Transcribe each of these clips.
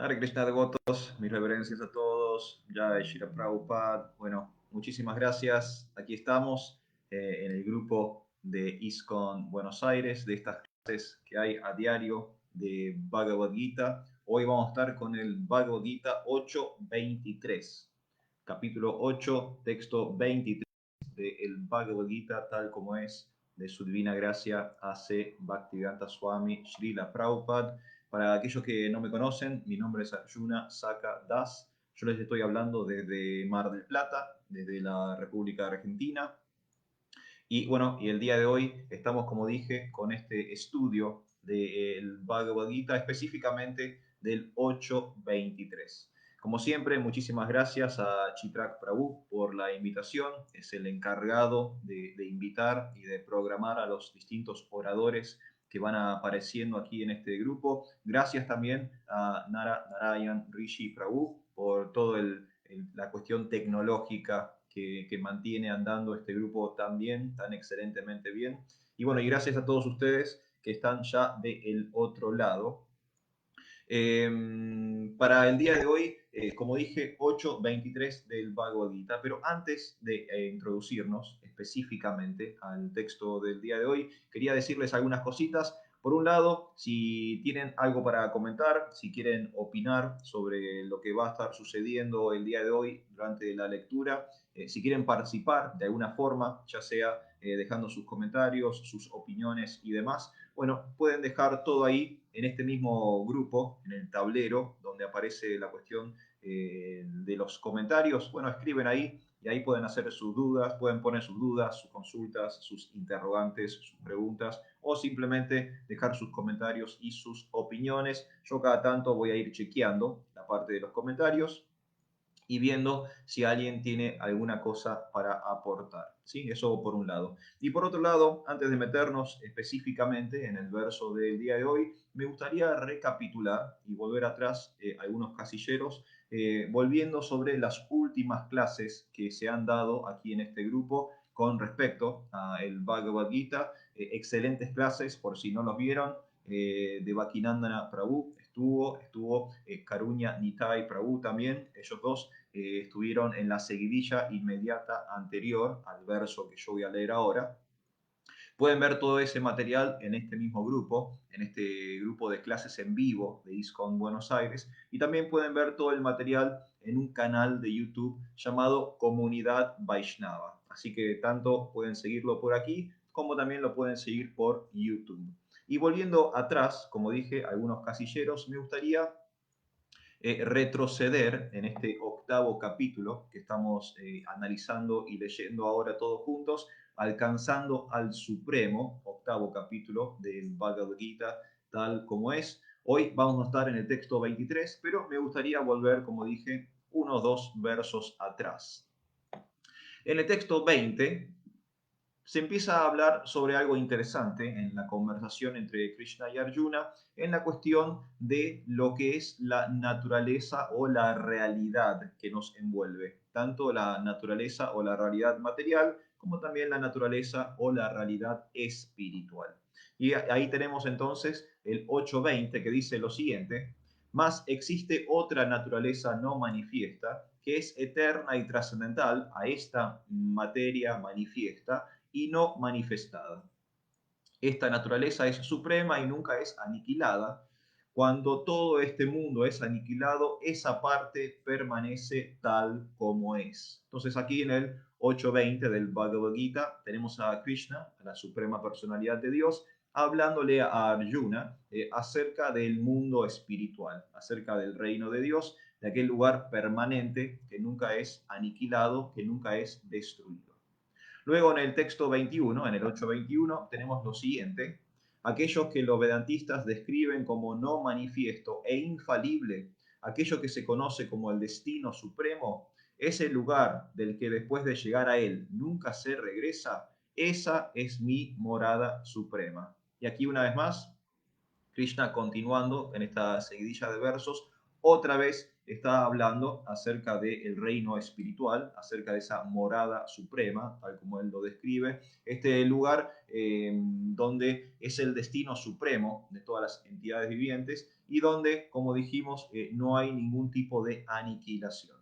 Hare Krishna devotos, mis reverencias a todos, Jai Shira Prabhupada. Bueno, muchísimas gracias. Aquí estamos en el grupo de ISKCON Buenos Aires, de estas clases que hay a diario de Bhagavad Gita. Hoy vamos a estar con el Bhagavad Gita 8.23, capítulo 8, texto 23 del Bhagavad Gita, tal como es de su divina gracia, A.C. Bhaktivedanta Swami Srila Prabhupada. Para aquellos que no me conocen, mi nombre es Arjuna Saka Das. Yo les estoy hablando desde Mar del Plata, desde la República Argentina. Y bueno, y el día de hoy estamos, como dije, con este estudio del Bhagavad Gita, específicamente del 8.23. Como siempre, muchísimas gracias a Chitrak Prabhu por la invitación. Es el encargado de invitar y de programar a los distintos oradores que van apareciendo aquí en este grupo. Gracias también a Narayan Rishi Prabhu por toda la cuestión tecnológica que mantiene andando este grupo tan bien, tan excelentemente bien. Y bueno, y gracias a todos ustedes que están ya del otro lado. Para el día de hoy, como dije, 8.23 del Bhagavad Gita, pero antes de introducirnos específicamente al texto del día de hoy, quería decirles algunas cositas. Por un lado, si tienen algo para comentar, si quieren opinar sobre lo que va a estar sucediendo el día de hoy durante la lectura, si quieren participar de alguna forma, ya sea dejando sus comentarios, sus opiniones y demás, bueno, pueden dejar todo ahí en este mismo grupo, en el tablero, donde aparece la cuestión de los comentarios. Bueno, escriben ahí y ahí pueden hacer sus dudas, pueden poner sus dudas, sus consultas, sus interrogantes, sus preguntas o simplemente dejar sus comentarios y sus opiniones. Yo cada tanto voy a ir chequeando la parte de los comentarios y viendo si alguien tiene alguna cosa para aportar. ¿Sí? Eso por un lado. Y por otro lado, antes de meternos específicamente en el verso del día de hoy, me gustaría recapitular y volver atrás algunos casilleros, volviendo sobre las últimas clases que se han dado aquí en este grupo con respecto al Bhagavad Gita. Excelentes clases, por si no los vieron, de Bhakinandana Prabhu, estuvo Karunya Nitai Prabhu también, ellos dos estuvieron en la seguidilla inmediata anterior al verso que yo voy a leer ahora. Pueden ver todo ese material en este mismo grupo, en este grupo de clases en vivo de ISKCON Buenos Aires, y también pueden ver todo el material en un canal de YouTube llamado Comunidad Vaishnava. Así que tanto pueden seguirlo por aquí como también lo pueden seguir por YouTube. Y volviendo atrás, como dije, algunos casilleros, me gustaría retroceder en este octavo capítulo que estamos analizando y leyendo ahora todos juntos, alcanzando al supremo octavo capítulo del Bhagavad Gita tal como es. Hoy vamos a estar en el texto 23, pero me gustaría volver, como dije, unos dos versos atrás. En el texto 20 se empieza a hablar sobre algo interesante en la conversación entre Krishna y Arjuna, en la cuestión de lo que es la naturaleza o la realidad que nos envuelve, tanto la naturaleza o la realidad material, como también la naturaleza o la realidad espiritual. Y ahí tenemos entonces el 8.20 que dice lo siguiente: más existe otra naturaleza no manifiesta que es eterna y trascendental a esta materia manifiesta y no manifestada. Esta naturaleza es suprema y nunca es aniquilada. Cuando todo este mundo es aniquilado, esa parte permanece tal como es. Entonces aquí en el 8.20 del Bhagavad Gita tenemos a Krishna, a la suprema personalidad de Dios, hablándole a Arjuna acerca del mundo espiritual, acerca del reino de Dios, de aquel lugar permanente que nunca es aniquilado, que nunca es destruido. Luego en el texto 21, en el 8.21, tenemos lo siguiente: aquellos que los vedantistas describen como no manifiesto e infalible, aquello que se conoce como el destino supremo, ese lugar del que después de llegar a él nunca se regresa, esa es mi morada suprema. Y aquí una vez más, Krishna continuando en esta seguidilla de versos, otra vez está hablando acerca del reino espiritual, acerca de esa morada suprema, tal como él lo describe, este lugar donde es el destino supremo de todas las entidades vivientes y donde, como dijimos, no hay ningún tipo de aniquilación.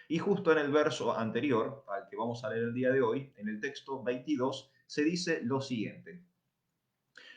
Y justo en el verso anterior, al que vamos a leer el día de hoy, en el texto 22, se dice lo siguiente: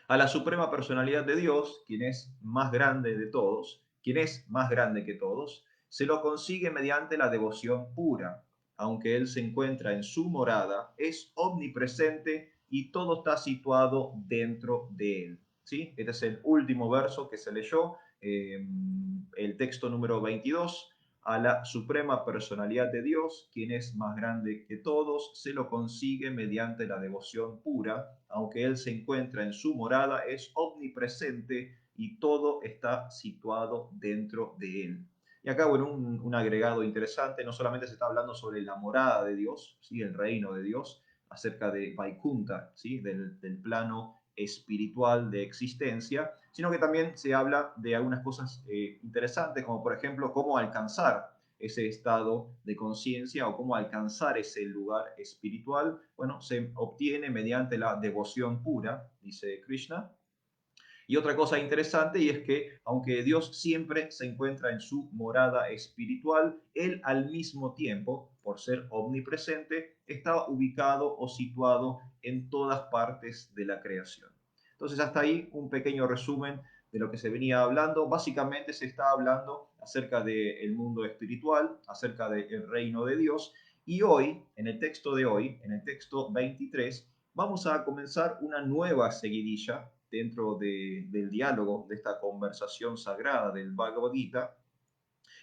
a la suprema personalidad de Dios, quien es más grande de todos, quien es más grande que todos, se lo consigue mediante la devoción pura. Aunque Él se encuentra en su morada, es omnipresente y todo está situado dentro de Él. ¿Sí? Este es el último verso que se leyó, el texto número 22. A la suprema personalidad de Dios, quien es más grande que todos, se lo consigue mediante la devoción pura. Aunque Él se encuentra en su morada, es omnipresente y todo está situado dentro de Él. Y acá, bueno, un agregado interesante, no solamente se está hablando sobre la morada de Dios, ¿sí? El reino de Dios, acerca de Vaikunta, ¿sí? Del plano espiritual de existencia, sino que también se habla de algunas cosas interesantes, como por ejemplo cómo alcanzar ese estado de conciencia o cómo alcanzar ese lugar espiritual. Bueno, se obtiene mediante la devoción pura, dice Krishna. Y otra cosa interesante y es que aunque Dios siempre se encuentra en su morada espiritual, Él al mismo tiempo, por ser omnipresente, está ubicado o situado en todas partes de la creación. Entonces hasta ahí un pequeño resumen de lo que se venía hablando. Básicamente se está hablando acerca del mundo espiritual, acerca del reino de Dios. Y hoy, en el texto de hoy, en el texto 23, vamos a comenzar una nueva seguidilla dentro del diálogo, de esta conversación sagrada del Bhagavad Gita,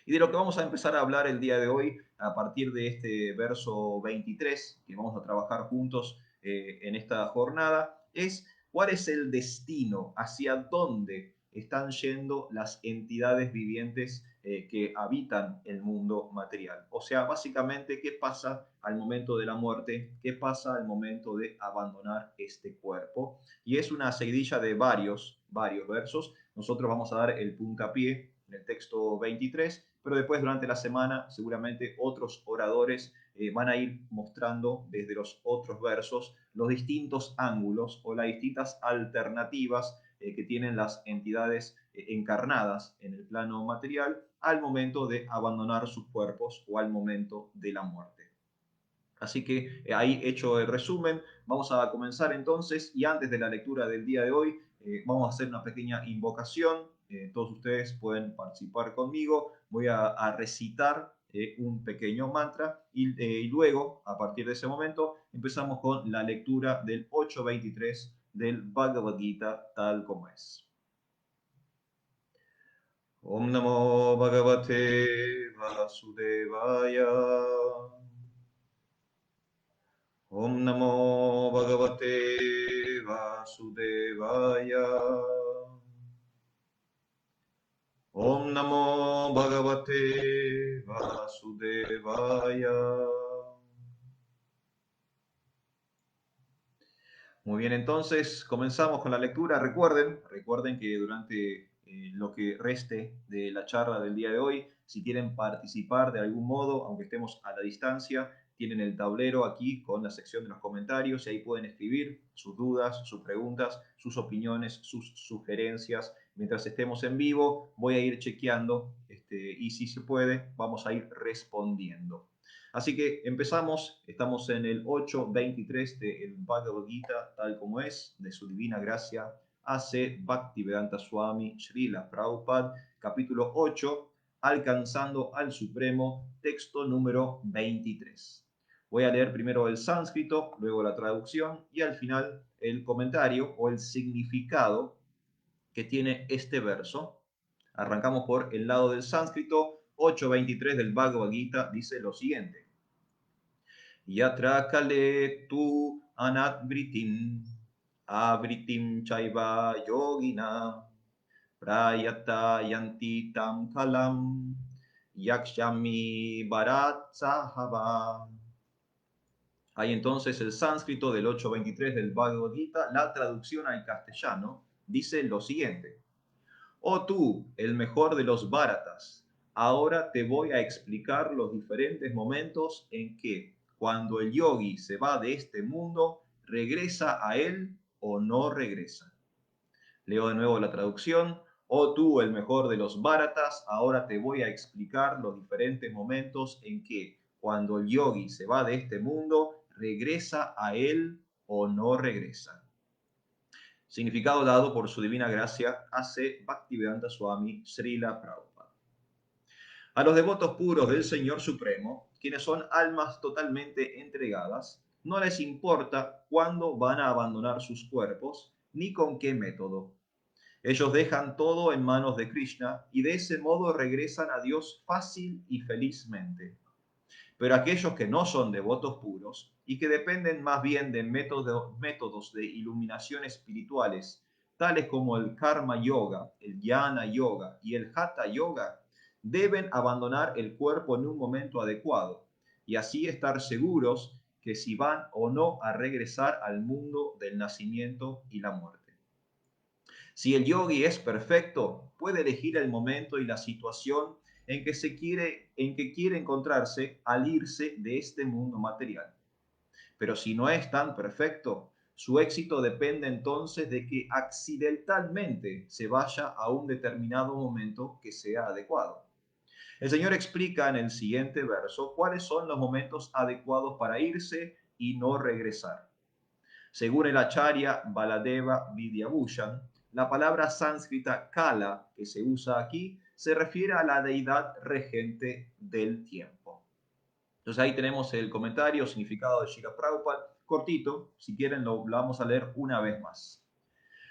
y de lo que vamos a empezar a hablar el día de hoy a partir de este verso 23, que vamos a trabajar juntos en esta jornada, es cuál es el destino, hacia dónde están yendo las entidades vivientes que habitan el mundo material. O sea, básicamente, ¿qué pasa al momento de la muerte? ¿Qué pasa al momento de abandonar este cuerpo? Y es una seguidilla de varios versos. Nosotros vamos a dar el puntapié en el texto 23, pero después durante la semana seguramente otros oradores van a ir mostrando desde los otros versos los distintos ángulos o las distintas alternativas que tienen las entidades encarnadas en el plano material al momento de abandonar sus cuerpos o al momento de la muerte. Así que ahí hecho el resumen, vamos a comenzar entonces y antes de la lectura del día de hoy vamos a hacer una pequeña invocación. Todos ustedes pueden participar conmigo. Voy a recitar un pequeño mantra y luego, a partir de ese momento, empezamos con la lectura del 8.23 del Bhagavad Gita tal como es. Om Namo Bhagavate Vasudevaya. Om Namo Bhagavate Vasudevaya. Om Namo Bhagavate Vasudevaya. Muy bien, entonces comenzamos con la lectura. Recuerden que durante lo que reste de la charla del día de hoy, si quieren participar de algún modo, aunque estemos a la distancia, tienen el tablero aquí con la sección de los comentarios y ahí pueden escribir sus dudas, sus preguntas, sus opiniones, sus sugerencias. Mientras estemos en vivo, voy a ir chequeando y si se puede, vamos a ir respondiendo. Así que empezamos, estamos en el 8.23 del Bhagavad Gita, tal como es, de su divina gracia, A.C. Bhaktivedanta Swami Srila Prabhupada, capítulo 8, alcanzando al Supremo, texto número 23. Voy a leer primero el sánscrito, luego la traducción y al final el comentario o el significado que tiene este verso. Arrancamos por el lado del sánscrito. 8.23 del Bhagavad Gita dice lo siguiente: Yatra kale tu anadvritim avritim chaiva yogina prayata yanti tam kalam yakshami bharat sahava. Hay entonces el sánscrito del 8.23 del Bhagavad Gita. La traducción al castellano dice lo siguiente: Oh tú, el mejor de los Bharatas, ahora te voy a explicar los diferentes momentos en que, cuando el yogi se va de este mundo, regresa a él o no regresa. Leo de nuevo la traducción. Oh tú, el mejor de los Bharatas, ahora te voy a explicar los diferentes momentos en que, cuando el yogi se va de este mundo, regresa a él o no regresa. Significado dado por su divina gracia A.C. Bhaktivedanta Swami Srila Prabhupada. A los devotos puros del Señor Supremo, quienes son almas totalmente entregadas, no les importa cuándo van a abandonar sus cuerpos ni con qué método. Ellos dejan todo en manos de Krishna y de ese modo regresan a Dios fácil y felizmente. Pero aquellos que no son devotos puros y que dependen más bien de métodos de iluminación espirituales, tales como el Karma Yoga, el Jnana Yoga y el Hatha Yoga, deben abandonar el cuerpo en un momento adecuado y así estar seguros que si van o no a regresar al mundo del nacimiento y la muerte. Si el yogi es perfecto, puede elegir el momento y la situación en que quiere encontrarse al irse de este mundo material. Pero si no es tan perfecto, su éxito depende entonces de que accidentalmente se vaya a un determinado momento que sea adecuado. El Señor explica en el siguiente verso cuáles son los momentos adecuados para irse y no regresar. Según el Acharya Baladeva Vidyabhushan, la palabra sánscrita kala que se usa aquí se refiere a la deidad regente del tiempo. Entonces ahí tenemos el comentario, significado de Srila Prabhupada, cortito, si quieren lo vamos a leer una vez más.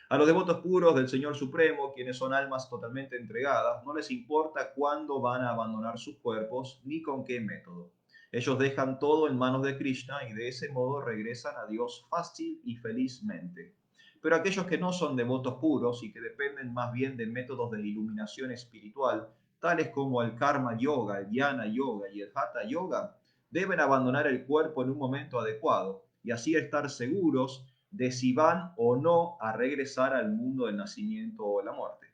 A los devotos puros del Señor Supremo, quienes son almas totalmente entregadas, no les importa cuándo van a abandonar sus cuerpos ni con qué método. Ellos dejan todo en manos de Krishna y de ese modo regresan a Dios fácil y felizmente. Pero aquellos que no son devotos puros y que dependen más bien de métodos de iluminación espiritual, tales como el Karma Yoga, el Jnana Yoga y el Hatha Yoga, deben abandonar el cuerpo en un momento adecuado y así estar seguros de si van o no a regresar al mundo del nacimiento o la muerte.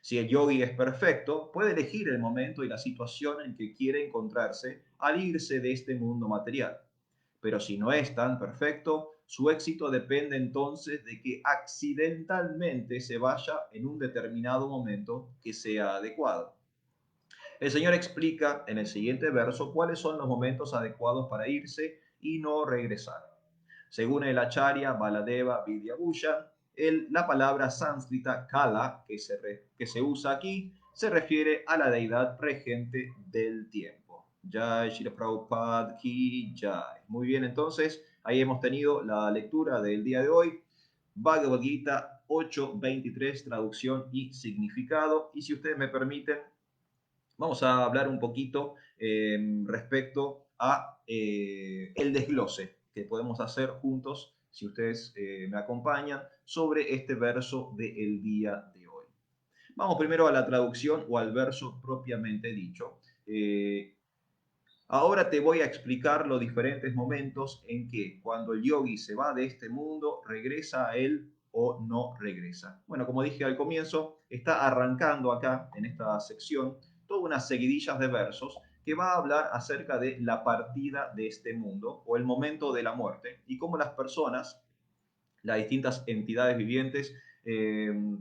Si el yogi es perfecto, puede elegir el momento y la situación en que quiere encontrarse al irse de este mundo material. Pero si no es tan perfecto, su éxito depende entonces de que accidentalmente se vaya en un determinado momento que sea adecuado. El Señor explica en el siguiente verso cuáles son los momentos adecuados para irse y no regresar. Según el Acharya Baladeva Vidyabhushan, la palabra sánscrita kala que se usa aquí se refiere a la deidad regente del tiempo. Jai Shri Prabhupada Ki Jai. Muy bien, entonces ahí hemos tenido la lectura del día de hoy. Bhagavad Gita 8.23, traducción y significado. Y si ustedes me permiten, vamos a hablar un poquito respecto a el desglose que podemos hacer juntos, si ustedes me acompañan, sobre este verso del día de hoy. Vamos primero a la traducción o al verso propiamente dicho. Ahora te voy a explicar los diferentes momentos en que, cuando el yogi se va de este mundo, regresa a él o no regresa. Bueno, como dije al comienzo, está arrancando acá en esta sección toda una seguidilla de versos que va a hablar acerca de la partida de este mundo o el momento de la muerte y cómo las personas, las distintas entidades vivientes,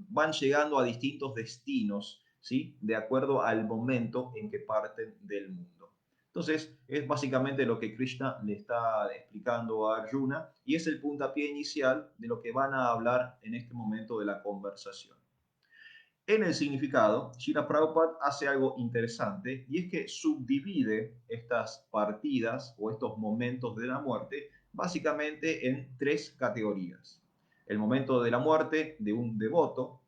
van llegando a distintos destinos, ¿sí? De acuerdo al momento en que parten del mundo. Entonces, es básicamente lo que Krishna le está explicando a Arjuna y es el puntapié inicial de lo que van a hablar en este momento de la conversación. En el significado, Srila Prabhupada hace algo interesante y es que subdivide estas partidas o estos momentos de la muerte básicamente en tres categorías. El momento de la muerte de un devoto,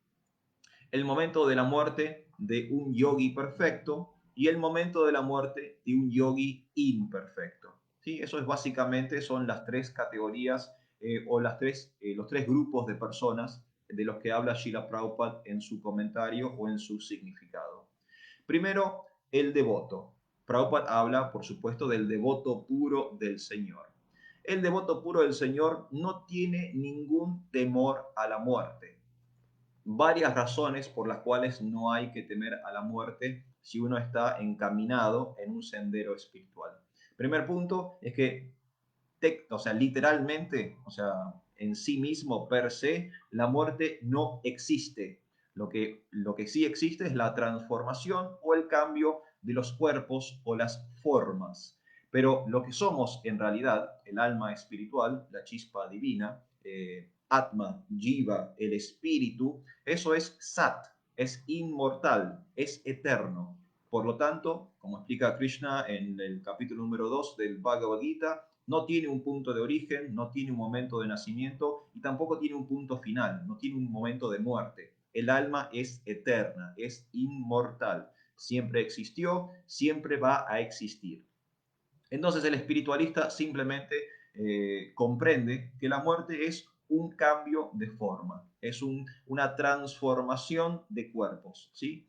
el momento de la muerte de un yogi perfecto y el momento de la muerte de un yogi imperfecto. ¿Sí? Eso es básicamente, son las tres categorías o los tres grupos de personas de los que habla Srila Prabhupada en su comentario o en su significado. Primero, el devoto. Prabhupada habla, por supuesto, del devoto puro del Señor. El devoto puro del Señor no tiene ningún temor a la muerte. varias razones por las cuales no hay que temer a la muerte si uno está encaminado en un sendero espiritual. Primer punto es que, o sea, literalmente, o sea, en sí mismo, per se, la muerte no existe. Lo que sí existe es la transformación o el cambio de los cuerpos o las formas. Pero lo que somos en realidad, el alma espiritual, la chispa divina, Atma, Jiva, el espíritu, eso es Sat, es inmortal, es eterno. Por lo tanto, como explica Krishna en el capítulo número 2 del Bhagavad Gita, no tiene un punto de origen, no tiene un momento de nacimiento y tampoco tiene un punto final, no tiene un momento de muerte. El alma es eterna, es inmortal. Siempre existió, siempre va a existir. Entonces el espiritualista simplemente comprende que la muerte es un cambio de forma, es una transformación de cuerpos, ¿sí?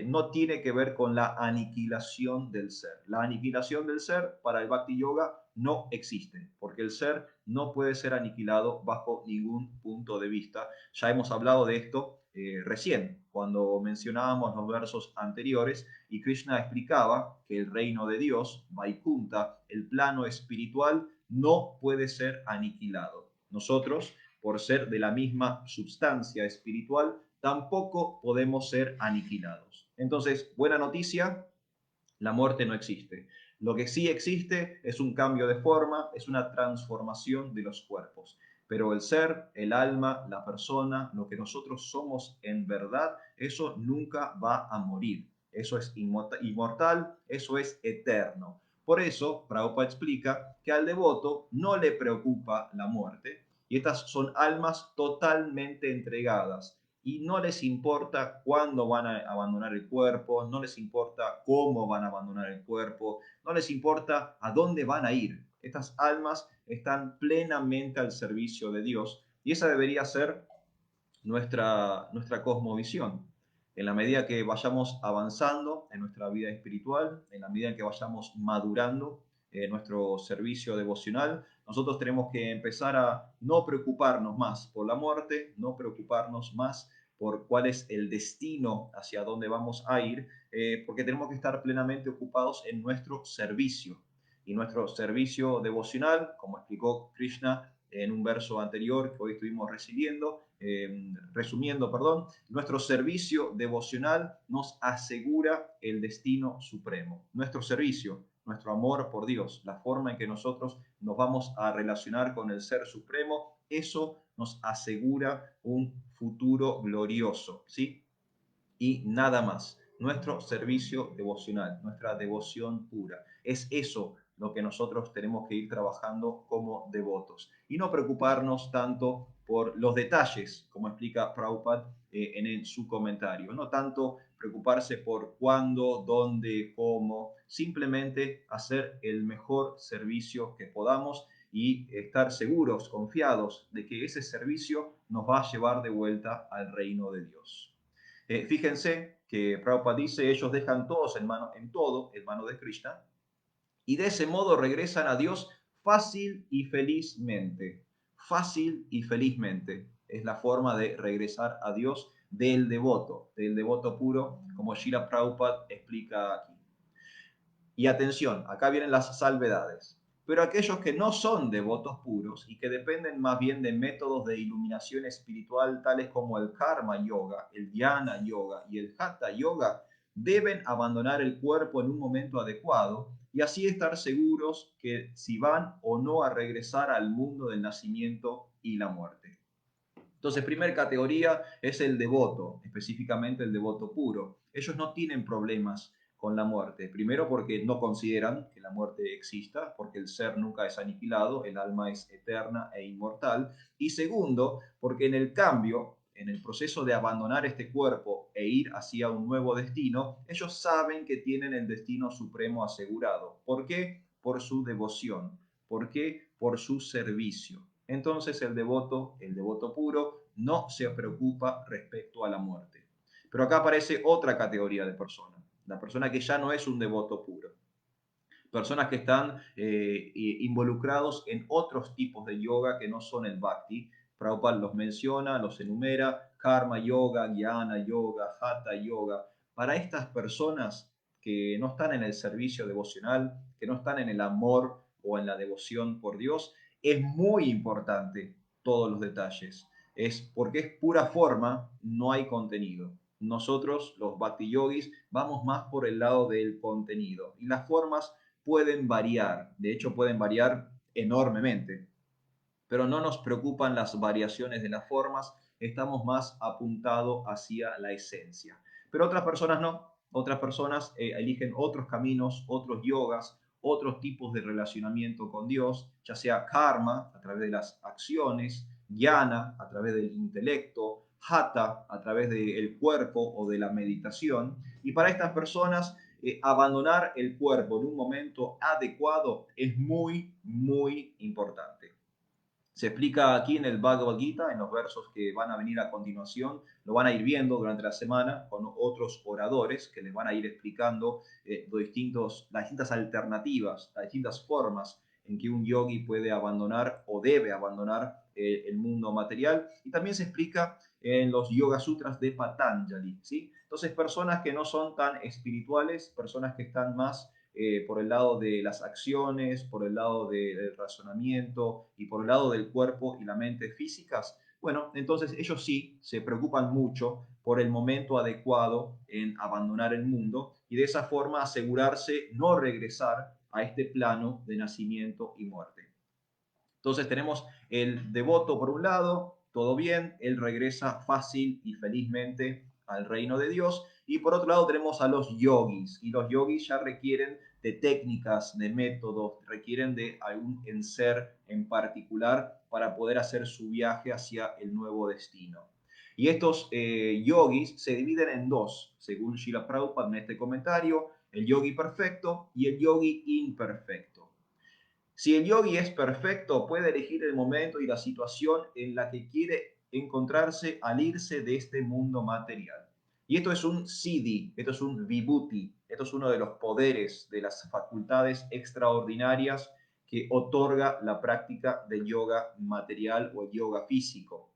No tiene que ver con la aniquilación del ser. La aniquilación del ser para el Bhakti Yoga no existe, porque el ser no puede ser aniquilado bajo ningún punto de vista. Ya hemos hablado de esto recién, cuando mencionábamos los versos anteriores, y Krishna explicaba que el reino de Dios, Vaikunta, el plano espiritual, no puede ser aniquilado. Nosotros, por ser de la misma sustancia espiritual, tampoco podemos ser aniquilados. Entonces, buena noticia, la muerte no existe. Lo que sí existe es un cambio de forma, es una transformación de los cuerpos. Pero el ser, el alma, la persona, lo que nosotros somos en verdad, eso nunca va a morir. Eso es inmortal, eso es eterno. Por eso, Prabhupada explica que al devoto no le preocupa la muerte, y estas son almas totalmente entregadas, y no les importa cuándo van a abandonar el cuerpo, no les importa cómo van a abandonar el cuerpo, no les importa a dónde van a ir. Estas almas están plenamente al servicio de Dios y esa debería ser nuestra cosmovisión. En la medida que vayamos avanzando en nuestra vida espiritual, en la medida que vayamos madurando en nuestro servicio devocional, nosotros tenemos que empezar a no preocuparnos más por la muerte, no preocuparnos más por cuál es el destino hacia dónde vamos a ir, porque tenemos que estar plenamente ocupados en nuestro servicio. Y nuestro servicio devocional, como explicó Krishna en un verso anterior que hoy estuvimos resumiendo, perdón, nuestro servicio devocional nos asegura el destino supremo. Nuestro servicio, nuestro amor por Dios, la forma en que nosotros nos vamos a relacionar con el Ser Supremo, eso nos asegura un futuro glorioso, ¿sí? Y nada más. Nuestro servicio devocional, nuestra devoción pura. Es eso lo que nosotros tenemos que ir trabajando como devotos. Y no preocuparnos tanto por los detalles, como explica Prabhupada en su comentario. No tanto preocuparse por cuándo, dónde, cómo. Simplemente hacer el mejor servicio que podamos y estar seguros, confiados de que ese servicio nos va a llevar de vuelta al reino de Dios. Fíjense que Prabhupada dice, ellos dejan todos todo en mano de Krishna y de ese modo regresan a Dios fácil y felizmente. Fácil y felizmente es la forma de regresar a Dios del devoto puro, como Srila Prabhupada explica aquí. Y atención, acá vienen las salvedades. Pero aquellos que no son devotos puros y que dependen más bien de métodos de iluminación espiritual tales como el karma yoga, el dhyana yoga y el hatha yoga, deben abandonar el cuerpo en un momento adecuado y así estar seguros que si van o no a regresar al mundo del nacimiento y la muerte. Entonces, primera categoría es el devoto, específicamente el devoto puro. Ellos no tienen problemas con la muerte. Primero porque no consideran que la muerte exista, porque el ser nunca es aniquilado, el alma es eterna e inmortal. Y segundo, porque en el cambio, en el proceso de abandonar este cuerpo e ir hacia un nuevo destino, ellos saben que tienen el destino supremo asegurado. ¿Por qué? Por su devoción. ¿Por qué? Por su servicio. Entonces el devoto puro, no se preocupa respecto a la muerte. Pero acá aparece otra categoría de persona, la persona que ya no es un devoto puro. Personas que están involucrados en otros tipos de yoga que no son el bhakti, Prabhupada los menciona, los enumera: karma yoga, jnana yoga, hatha yoga. Para estas personas que no están en el servicio devocional, que no están en el amor o en la devoción por Dios, es muy importante todos los detalles. Es porque es pura forma, no hay contenido. Nosotros, los Bhakti Yogis, vamos más por el lado del contenido. Y las formas pueden variar, de hecho pueden variar enormemente, pero no nos preocupan las variaciones de las formas, estamos más apuntados hacia la esencia. Pero otras personas no, otras personas eligen otros caminos, otros yogas, otros tipos de relacionamiento con Dios, ya sea karma, a través de las acciones, jnana, a través del intelecto, hatha, a través del cuerpo o de la meditación. Y para estas personas, abandonar el cuerpo en un momento adecuado es muy, muy importante. Se explica aquí en el Bhagavad Gita, en los versos que van a venir a continuación, lo van a ir viendo durante la semana con otros oradores que les van a ir explicando las distintas alternativas, las distintas formas en que un yogi puede abandonar o debe abandonar el mundo material. Y también se explica en los Yoga Sutras de Patanjali, ¿sí? Entonces, personas que no son tan espirituales, personas que están más por el lado de las acciones, por el lado del razonamiento y por el lado del cuerpo y la mente físicas, bueno, entonces ellos sí se preocupan mucho por el momento adecuado en abandonar el mundo y de esa forma asegurarse no regresar a este plano de nacimiento y muerte. Entonces tenemos el devoto por un lado, todo bien, él regresa fácil y felizmente al reino de Dios. Y por otro lado tenemos a los yogis, y los yogis ya requieren de técnicas, de métodos, requieren de algún ser en particular para poder hacer su viaje hacia el nuevo destino. Y estos yogis se dividen en dos, según Srila Prabhupada en este comentario: el yogi perfecto y el yogi imperfecto. Si el yogi es perfecto, puede elegir el momento y la situación en la que quiere encontrarse al irse de este mundo material. Y esto es un siddhi, esto es un vibhuti, esto es uno de los poderes, de las facultades extraordinarias que otorga la práctica del yoga material o el yoga físico.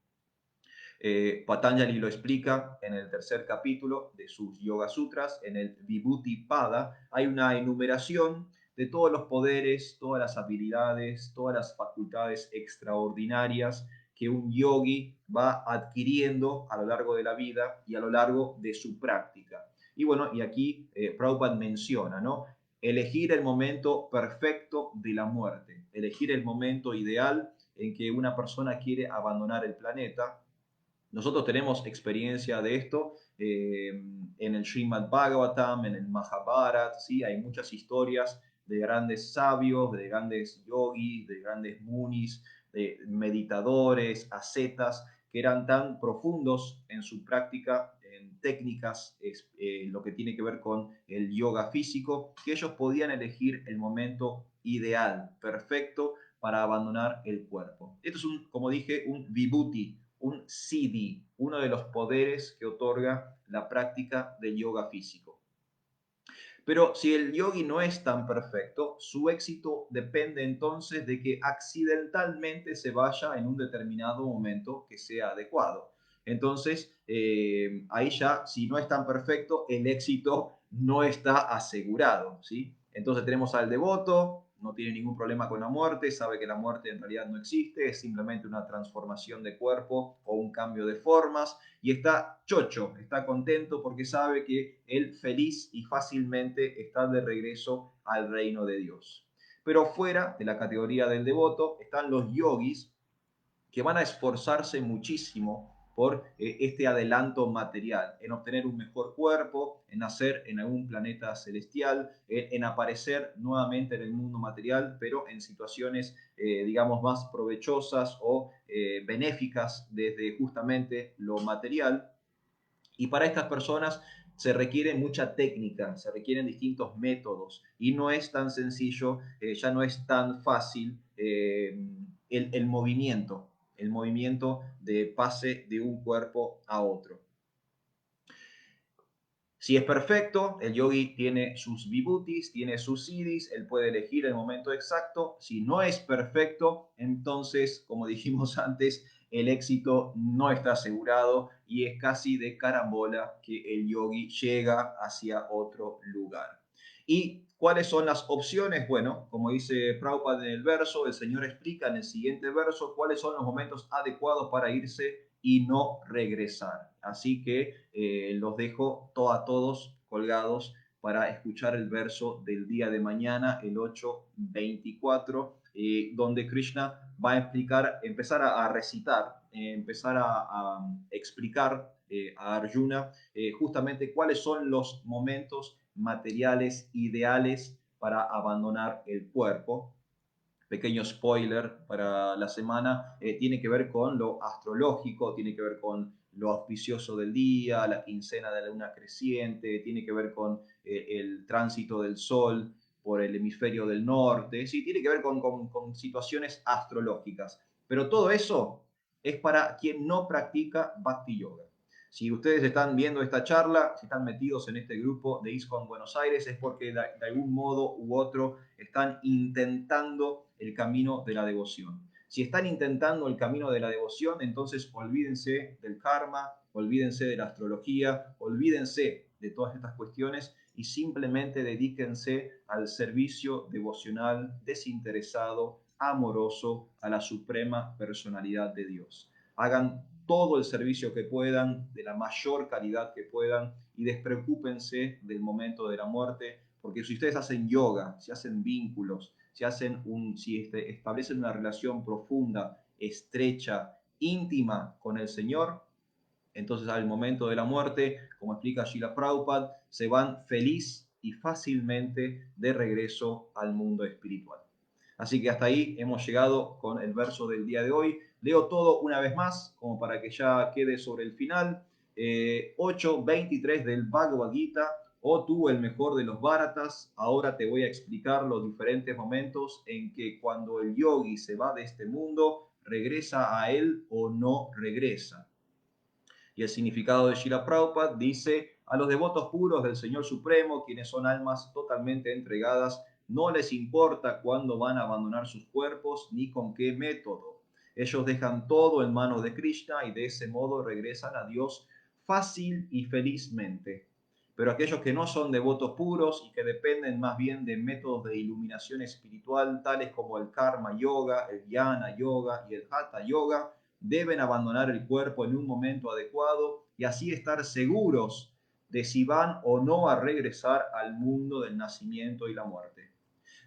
Patanjali lo explica en el tercer capítulo de sus Yoga Sutras, en el Vibhuti Pada. Hay una enumeración de todos los poderes, todas las habilidades, todas las facultades extraordinarias que un yogi va adquiriendo a lo largo de la vida y a lo largo de su práctica. Y bueno, y aquí Prabhupada menciona, ¿no? Elegir el momento perfecto de la muerte, elegir el momento ideal en que una persona quiere abandonar el planeta. Nosotros tenemos experiencia de esto en el Srimad Bhagavatam, en el Mahabharata, ¿sí? Hay muchas historias de grandes sabios, de grandes yogis, de grandes munis, de meditadores, ascetas, que eran tan profundos en su práctica, en técnicas, lo que tiene que ver con el yoga físico, que ellos podían elegir el momento ideal, perfecto, para abandonar el cuerpo. Esto es, como dije, un vibhuti, un siddhi, uno de los poderes que otorga la práctica del yoga físico. Pero si el yogi no es tan perfecto, su éxito depende entonces de que accidentalmente se vaya en un determinado momento que sea adecuado. Entonces, ahí ya, si no es tan perfecto, el éxito no está asegurado, ¿sí? Entonces tenemos al devoto, no tiene ningún problema con la muerte, sabe que la muerte en realidad no existe, es simplemente una transformación de cuerpo o un cambio de formas, y está chocho, está contento porque sabe que él feliz y fácilmente está de regreso al reino de Dios. Pero fuera de la categoría del devoto están los yogis, que van a esforzarse muchísimo por este adelanto material, en obtener un mejor cuerpo, en nacer en algún planeta celestial, en aparecer nuevamente en el mundo material, pero en situaciones, digamos, más provechosas o benéficas desde justamente lo material. Y para estas personas se requiere mucha técnica, se requieren distintos métodos y no es tan sencillo, ya no es tan fácil el movimiento, el movimiento de pase de un cuerpo a otro. Si es perfecto, el yogi tiene sus vibhutis, tiene sus siddhis, él puede elegir el momento exacto. Si no es perfecto, entonces, como dijimos antes, el éxito no está asegurado y es casi de carambola que el yogi llega hacia otro lugar. ¿Y cuáles son las opciones? Bueno, como dice Prabhupada en el verso, el Señor explica en el siguiente verso cuáles son los momentos adecuados para irse y no regresar. Así que los dejo a todos colgados para escuchar el verso del día de mañana, el 8:24, donde Krishna va a explicar, empezar a recitar, empezar a explicar a Arjuna justamente cuáles son los momentos materiales ideales para abandonar el cuerpo. Pequeño spoiler para la semana, tiene que ver con lo astrológico, tiene que ver con lo auspicioso del día, la quincena de la luna creciente, tiene que ver con el tránsito del sol por el hemisferio del norte, sí, tiene que ver con situaciones astrológicas. Pero todo eso es para quien no practica Bhakti Yoga. Si ustedes están viendo esta charla, si están metidos en este grupo de ISKCON Buenos Aires, es porque de algún modo u otro están intentando el camino de la devoción. Si están intentando el camino de la devoción, entonces olvídense del karma, olvídense de la astrología, olvídense de todas estas cuestiones y simplemente dedíquense al servicio devocional desinteresado, amoroso a la suprema personalidad de Dios. Hagan todo el servicio que puedan, de la mayor calidad que puedan, y despreocúpense del momento de la muerte, porque si ustedes hacen yoga, si hacen vínculos, si establecen una relación profunda, estrecha, íntima con el Señor, entonces al momento de la muerte, como explica Srila Prabhupada, se van feliz y fácilmente de regreso al mundo espiritual. Así que hasta ahí hemos llegado con el verso del día de hoy. Leo todo una vez más, como para que ya quede sobre el final. 8:23 del Bhagavad Gita. Oh tú, el mejor de los Bharatas, ahora te voy a explicar los diferentes momentos en que cuando el yogi se va de este mundo, regresa a él o no regresa. Y el significado de Srila Prabhupada dice: a los devotos puros del Señor Supremo, quienes son almas totalmente entregadas, no les importa cuándo van a abandonar sus cuerpos ni con qué método. Ellos dejan todo en manos de Krishna y de ese modo regresan a Dios fácil y felizmente. Pero aquellos que no son devotos puros y que dependen más bien de métodos de iluminación espiritual, tales como el Karma Yoga, el Jnana Yoga y el Hatha Yoga, deben abandonar el cuerpo en un momento adecuado y así estar seguros de si van o no a regresar al mundo del nacimiento y la muerte.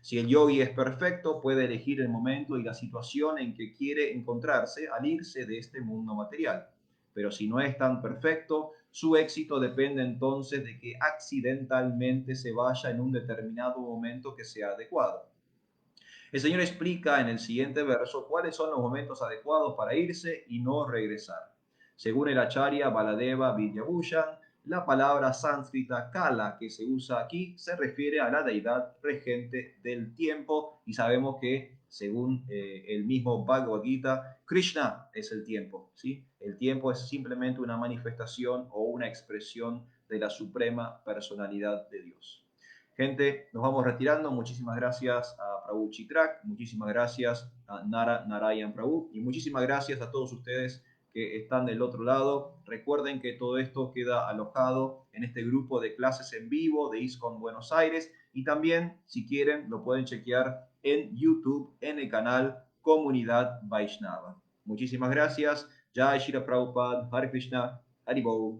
Si el yogi es perfecto, puede elegir el momento y la situación en que quiere encontrarse al irse de este mundo material. Pero si no es tan perfecto, su éxito depende entonces de que accidentalmente se vaya en un determinado momento que sea adecuado. El Señor explica en el siguiente verso cuáles son los momentos adecuados para irse y no regresar. Según el Acharya Baladeva Vidyabhushan, la palabra sánscrita kala que se usa aquí se refiere a la deidad regente del tiempo y sabemos que según el mismo Bhagavad Gita, Krishna es el tiempo, ¿sí? El tiempo es simplemente una manifestación o una expresión de la suprema personalidad de Dios. Gente, nos vamos retirando. Muchísimas gracias a Prabhu Chitrak, muchísimas gracias a Narayan Prabhu y muchísimas gracias a todos ustedes que están del otro lado. Recuerden que todo esto queda alojado en este grupo de clases en vivo de ISKCON Buenos Aires y también, si quieren, lo pueden chequear en YouTube en el canal Comunidad Vaishnava. Muchísimas gracias. Jai Shri Prabhupada, Hare Krishna, Haribol.